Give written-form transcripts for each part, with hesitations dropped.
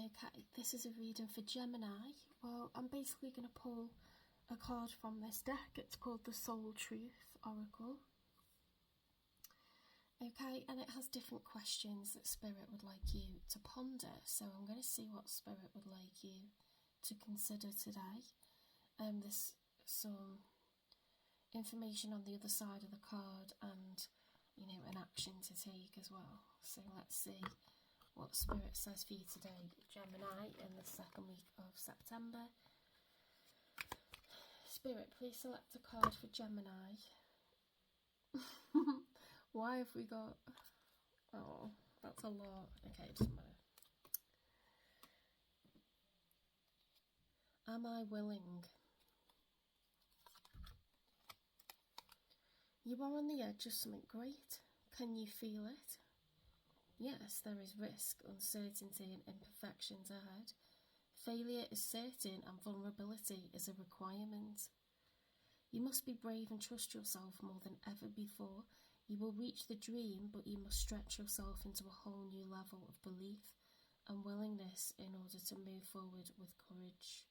Okay, this is a reading for Gemini. Well, I'm basically going to pull a card from this deck. It's called the Soul Truth Oracle. Okay, and it has different questions that Spirit would like you to ponder. So I'm going to see what Spirit would like you to consider today. There's some information on the other side of the card and, an action to take as well. So let's see what Spirit says for you today, Gemini, in the second week of September. Spirit, please select a card for Gemini. Why have we got... Oh, that's a lot. Okay, it doesn't matter. Am I willing? You are on the edge of something great. Can you feel it? Yes, there is risk, uncertainty and imperfections ahead. Failure is certain and vulnerability is a requirement. You must be brave and trust yourself more than ever before. You will reach the dream, but you must stretch yourself into a whole new level of belief and willingness in order to move forward with courage.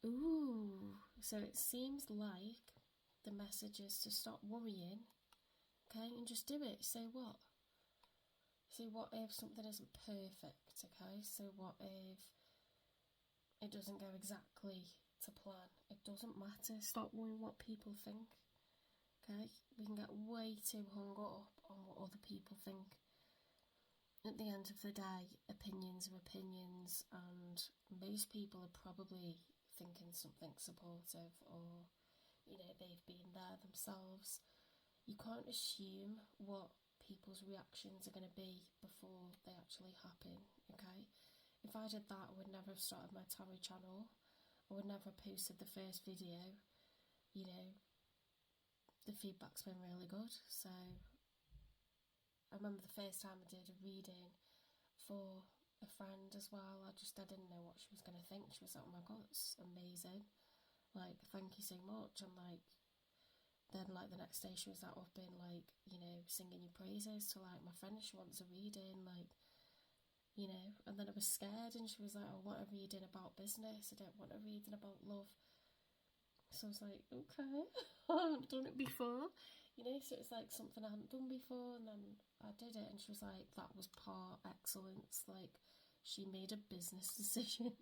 Ooh, so it seems like the message is to stop worrying, okay, and just do it. So what? So what if something isn't perfect, okay? So what if it doesn't go exactly to plan? It doesn't matter. Stop worrying what people think, okay? We can get way too hung up on what other people think. At the end of the day, opinions are opinions, and most people are probably thinking something supportive, or, they've been there themselves. You can't assume what people's reactions are going to be before they actually happen, okay? If I did that, I would never have started my tarot channel. I would never have posted the first video. The feedback's been really good. So I remember the first time I did a reading for a friend as well. I didn't know what she was going to think. She was like, oh my god, it's amazing. Like, thank you so much. And then the next day she was up in singing your praises to my friend. She wants a reading, and then I was scared, and she was like, I want a reading about business, I don't want a reading about love. So I was like, okay, I haven't done it before, so it's something I hadn't done before, and then I did it, and she was like, that was par excellence. She made a business decision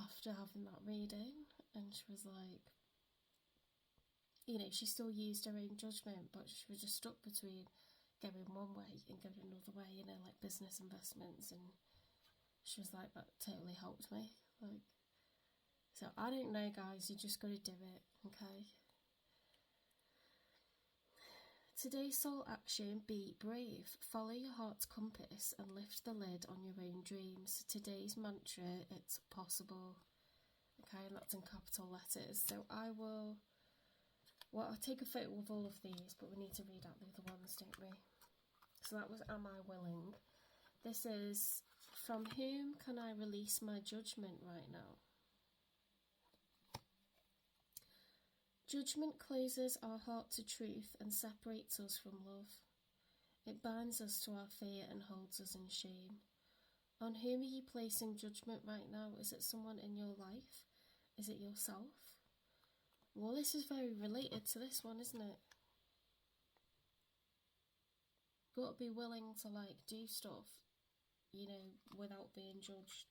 after having that reading, and she was like, she still used her own judgment, but she was just stuck between going one way and going another way, business investments, and she was like, that totally helped me. So I don't know, guys, you just got to do it, okay? Today's soul action, be brave, follow your heart's compass and lift the lid on your own dreams. Today's mantra, it's possible, okay, and that's in capital letters. So I'll take a photo of all of these, but we need to read out the other ones, don't we? So that was, am I willing? This is, from whom can I release my judgment right now? Judgment closes our heart to truth and separates us from love. It binds us to our fear and holds us in shame. On whom are you placing judgment right now? Is it someone in your life? Is it yourself? Well, this is very related to this one, isn't it? Got to be willing to do stuff, without being judged,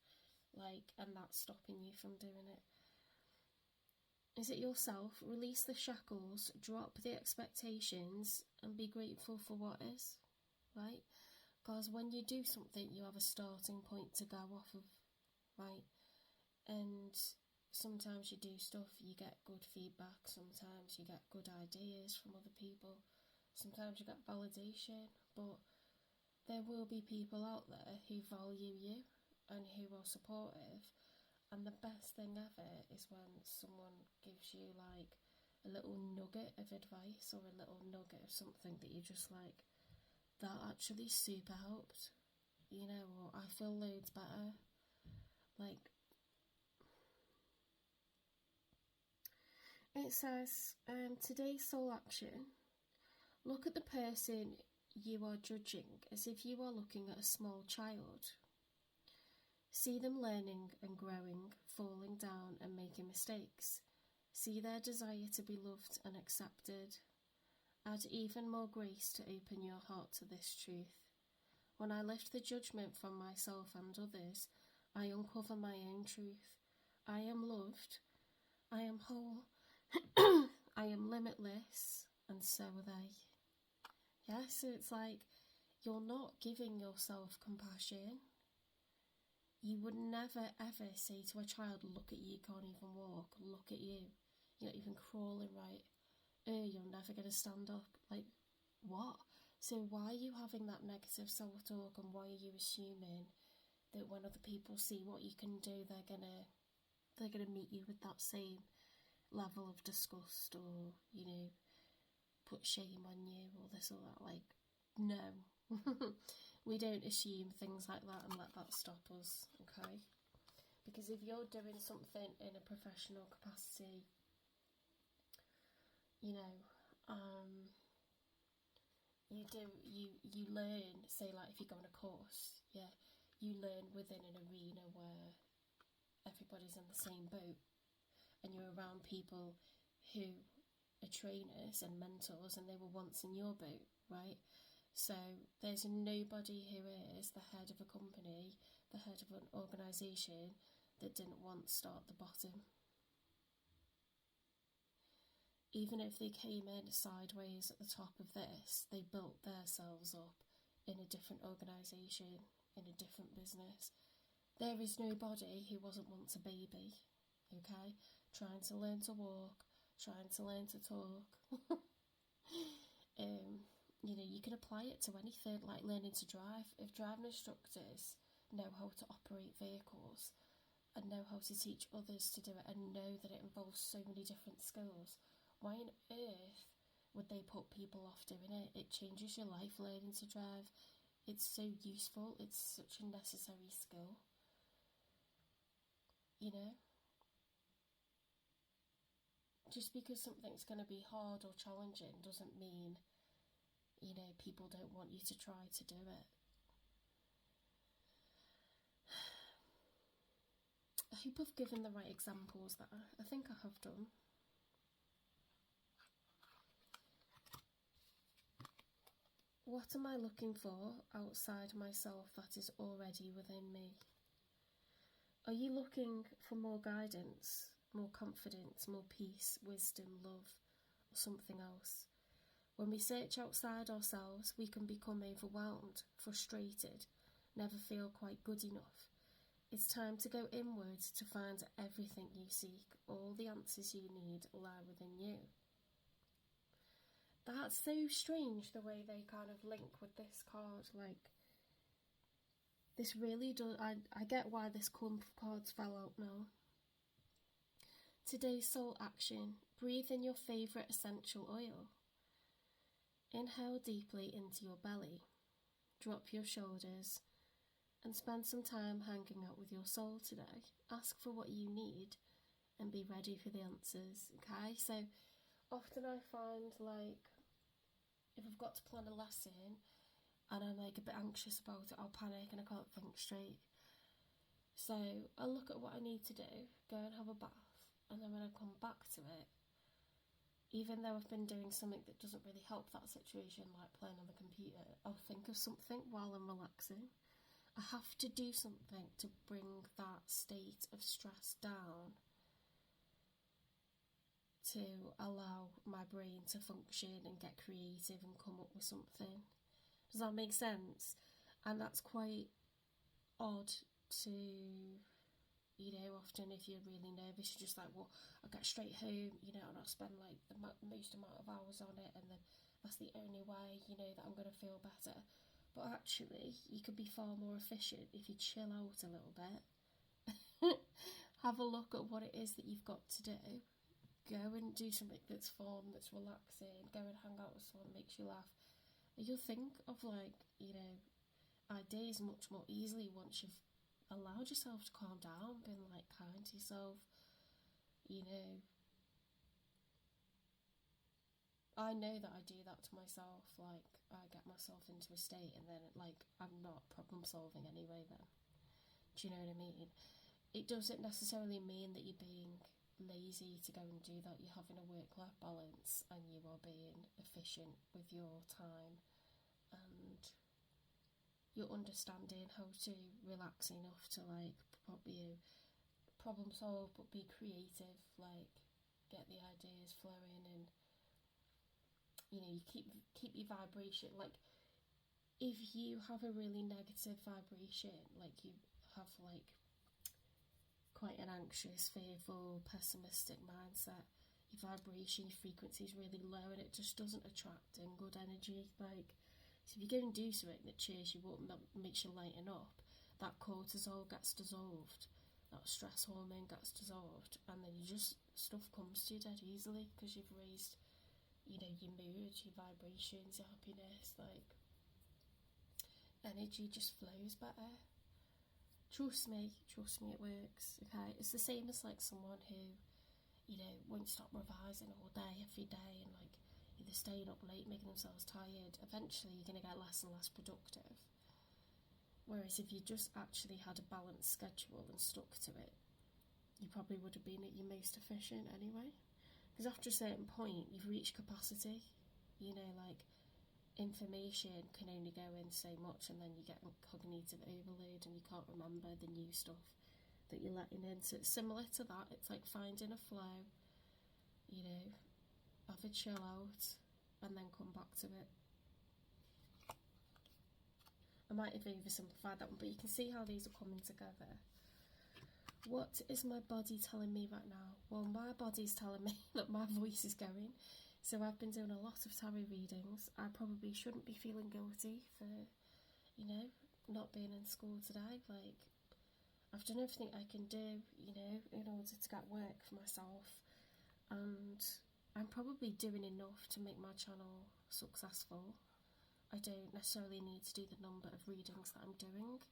and that's stopping you from doing it. Is it yourself? Release the shackles, drop the expectations, and be grateful for what is, right? Because when you do something, you have a starting point to go off of, right? And sometimes you do stuff, you get good feedback, sometimes you get good ideas from other people, sometimes you get validation, but there will be people out there who value you and who are supportive, and the best thing ever is when someone gives you a little nugget of advice or a little nugget of something that you're just that actually super helped, or I feel loads better. It says, today's soul action, look at the person you are judging as if you are looking at a small child. See them learning and growing, falling down and making mistakes. See their desire to be loved and accepted. Add even more grace to open your heart to this truth. When I lift the judgment from myself and others, I uncover my own truth. I am loved. I am whole. I am limitless, and so are they. Yeah, so it's like you're not giving yourself compassion. You would never ever say to a child, look at you, can't even walk, look at you, you're not even crawling right, you're never going to stand up. Like, what? So why are you having that negative self-talk, and why are you assuming that when other people see what you can do, they're gonna meet you with that same level of disgust, or, you know, put shame on you, or this or that? Like, no. We don't assume things like that and let that stop us, okay? Because if you're doing something in a professional capacity, you know, you learn, say like if you go on a course, yeah, you learn within an arena where everybody's in the same boat, and you're around people who are trainers and mentors, and they were once in your boat, right? So there's nobody who is the head of a company, the head of an organisation, that didn't once start at the bottom. Even if they came in sideways at the top of this, they built themselves up in a different organisation, in a different business. There is nobody who wasn't once a baby, okay? Trying to learn to walk, trying to learn to talk. You know, you can apply it to anything, like learning to drive. If driving instructors know how to operate vehicles and know how to teach others to do it, and know that it involves so many different skills, why on earth would they put people off doing it? It changes your life, learning to drive. It's so useful. It's such a necessary skill. You know? Just because something's going to be hard or challenging doesn't mean, you know, people don't want you to try to do it. I hope I've given the right examples that I think I have done. What am I looking for outside myself that is already within me? Are you looking for more guidance, more confidence, more peace, wisdom, love, or something else? When we search outside ourselves, we can become overwhelmed, frustrated, never feel quite good enough. It's time to go inwards to find everything you seek. All the answers you need lie within you. That's so strange, the way they kind of link with this card. Like, this really does. I get why this clump of cards fell out now. Today's soul action: breathe in your favourite essential oil. Inhale deeply into your belly. Drop your shoulders and spend some time hanging out with your soul today. Ask for what you need and be ready for the answers, okay? So often I find, like, if I've got to plan a lesson and I'm like a bit anxious about it, I'll panic and I can't think straight. So I'll look at what I need to do, go and have a bath, and then when I come back to it, even though I've been doing something that doesn't really help that situation, like playing on the computer, I'll think of something while I'm relaxing. I have to do something to bring that state of stress down, to allow my brain to function and get creative and come up with something. Does that make sense? And that's quite odd to, you know, often if you're really nervous, you're just like, well, I'll get straight home, you know, and I'll spend like the most amount of hours on it, and then that's the only way, you know, that I'm going to feel better. But actually, you could be far more efficient if you chill out a little bit. Have a look at what it is that you've got to do. Go and do something that's fun, that's relaxing. Go and hang out with someone that makes you laugh. You'll think of, like, you know, ideas much more easily once you've allowed yourself to calm down, been like kind to yourself. You know, I know that I do that to myself. Like, I get myself into a state and then, like, I'm not problem solving anyway then. Do you know what I mean? It doesn't necessarily mean that you're being lazy to go and do that. You're having a work-life balance and you are being efficient with your time, and you're understanding how to relax enough to like probably problem solve but be creative, like get the ideas flowing, and you know, you keep your vibration. Like if you have a really negative vibration, like you have like quite an anxious, fearful, pessimistic mindset, your vibration, your frequency is really low, and it just doesn't attract in good energy. Like, so if you go and do something that cheers you up, makes you lighten up, that cortisol gets dissolved, that stress hormone gets dissolved, and then you just, stuff comes to you dead easily because you've raised, you know, your mood, your vibrations, your happiness. Like, energy just flows better. Trust me, it works, okay? It's the same as like someone who, you know, won't stop revising all day, every day, and like either staying up late, making themselves tired. Eventually you're going to get less and less productive. Whereas if you just actually had a balanced schedule and stuck to it, you probably would have been at your most efficient anyway. Because after a certain point, you've reached capacity. You know, like, information can only go in so much, and then you get cognitive overload and you can't remember the new stuff that you're letting in. So it's similar to that. It's like finding a flow, you know, have a chill out and then come back to it. I might have oversimplified that one, but you can see how these are coming together. What is my body telling me right now? Well, my body's telling me that my voice is going. So I've been doing a lot of tarot readings. I probably shouldn't be feeling guilty for, you know, not being in school today. Like, I've done everything I can do, you know, in order to get work for myself. And I'm probably doing enough to make my channel successful. I don't necessarily need to do the number of readings that I'm doing.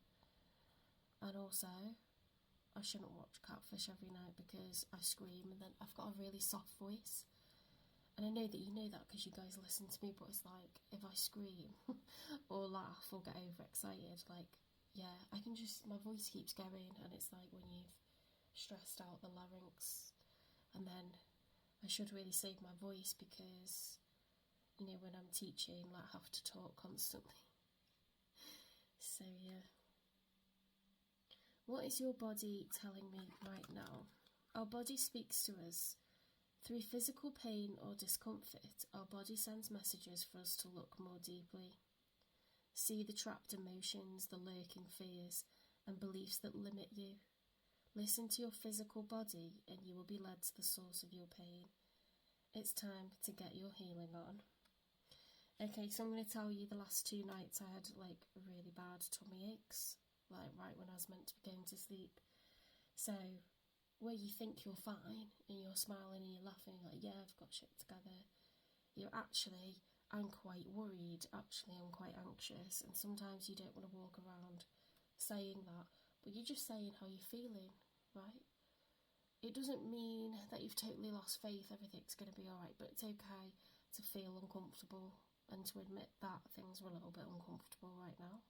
And also, I shouldn't watch Catfish every night because I scream, and then I've got a really soft voice. And I know that you know that because you guys listen to me, but it's like, if I scream or laugh or get overexcited, like, yeah, I can just, my voice keeps going, and it's like when you've stressed out the larynx. And then I should really save my voice because, you know, when I'm teaching, like, I have to talk constantly. So, yeah. What is your body telling me right now? Our body speaks to us. Through physical pain or discomfort, our body sends messages for us to look more deeply. See the trapped emotions, the lurking fears, and beliefs that limit you. Listen to your physical body and you will be led to the source of your pain. It's time to get your healing on. Okay, so I'm going to tell you the last 2 nights I had like really bad tummy aches, like right when I was meant to be going to sleep. So where you think you're fine and you're smiling and you're laughing like, yeah, I've got shit together, you're actually, I'm quite worried, actually I'm quite anxious, and sometimes you don't want to walk around saying that, but you're just saying how you're feeling, right? It doesn't mean that you've totally lost faith, everything's going to be alright, but it's okay to feel uncomfortable and to admit that things are a little bit uncomfortable right now.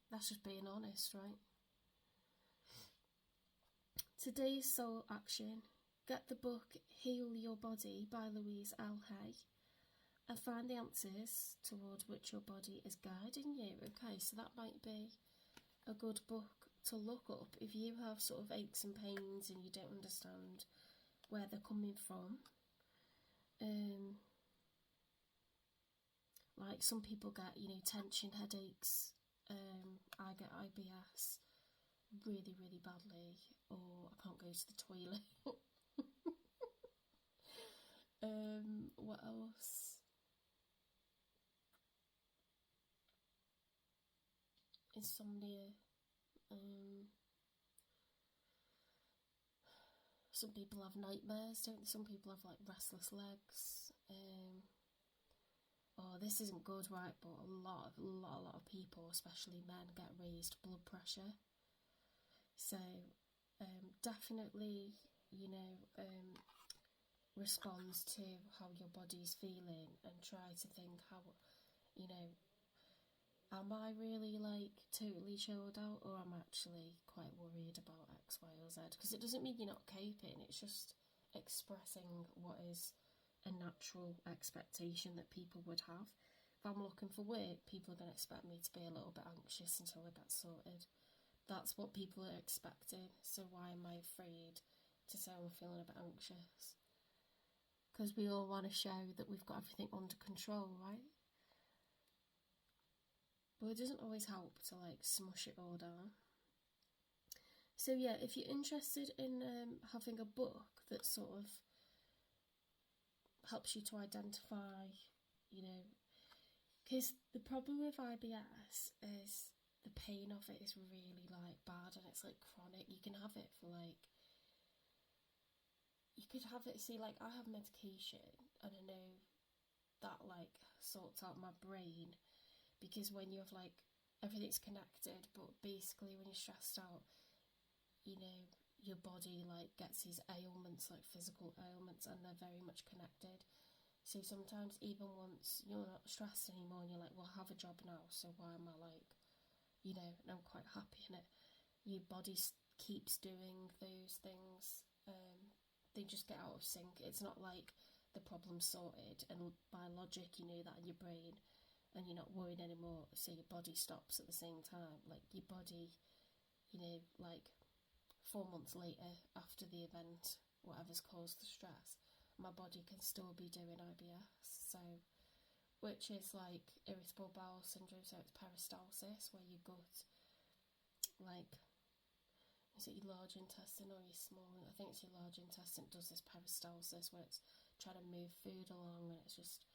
That's just being honest, right? Today's soul action: get the book Heal Your Body by Louise L. Hay and find the answers towards which your body is guiding you. Okay, so that might be a good book to look up if you have sort of aches and pains and you don't understand where they're coming from. Like some people get, you know, tension headaches. I get IBS really, really badly, or I can't go to the toilet. What else? Insomnia. Some people have nightmares, don't they? Some people have like restless legs. Oh, this isn't good, right? But a lot of people, especially men, get raised blood pressure. So definitely, you know, responds to how your body's feeling and try to think how, you know, am I really like totally chilled out, or am I actually quite worried about X, Y, or Z? Because it doesn't mean you're not coping, it's just expressing what is a natural expectation that people would have. If I'm looking for work, people are going to expect me to be a little bit anxious until I get sorted. That's what people are expecting, so why am I afraid to say I'm feeling a bit anxious? Because we all want to show that we've got everything under control, right? But it doesn't always help to like smush it all down. So yeah, if you're interested in having a book that sort of helps you to identify, you know, because the problem with IBS is the pain of it is really like bad, and it's like chronic. You can have it for like, you could have it, see, like I have medication and I know that like sorts out my brain, because when you have like everything's connected, but basically when you're stressed out, you know, your body like gets these ailments, like physical ailments, and they're very much connected. So sometimes even once you're not stressed anymore and you're like, well, I have a job now, so why am I like, you know, and I'm quite happy in it, your body keeps doing those things. They just get out of sync. It's not like the problem's sorted and by logic you know that in your brain and you're not worried anymore, so your body stops at the same time. Like your body, you know, like 4 months later after the event, whatever's caused the stress, my body can still be doing IBS. So, which is like irritable bowel syndrome, so it's peristalsis, where your gut, like, is it your large intestine or your small? I think it's your large intestine does this peristalsis where it's trying to move food along, and it's just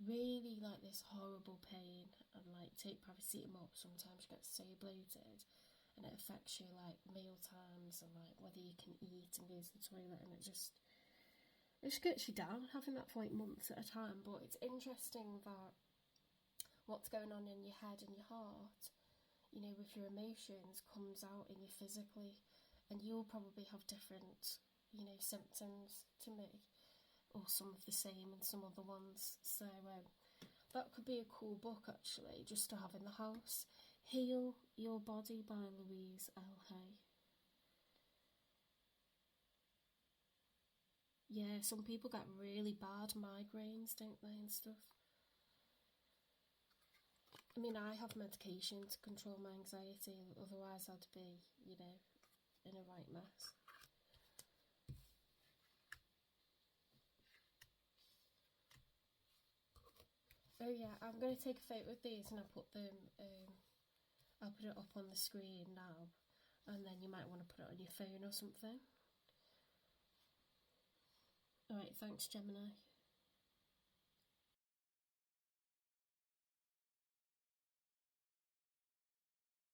really like this horrible pain. And like take paracetamol, sometimes you get so bloated and it affects you like meal times and like whether you can eat and go to the toilet, and it just gets you down having that for like months at a time. But it's interesting that what's going on in your head and your heart, you know, with your emotions comes out in you physically, and you'll probably have different, you know, symptoms to me, or some of the same and some other ones. So that could be a cool book actually, just to have in the house. Heal Your Body by Louise L. Hay. Yeah, some people get really bad migraines, don't they, and stuff. I mean, I have medication to control my anxiety, otherwise I'd be, you know, in a right mess. Oh yeah, I'm going to take a photo of these and I'll put them, I'll put it up on the screen now, and then you might want to put it on your phone or something. Alright, thanks Gemini.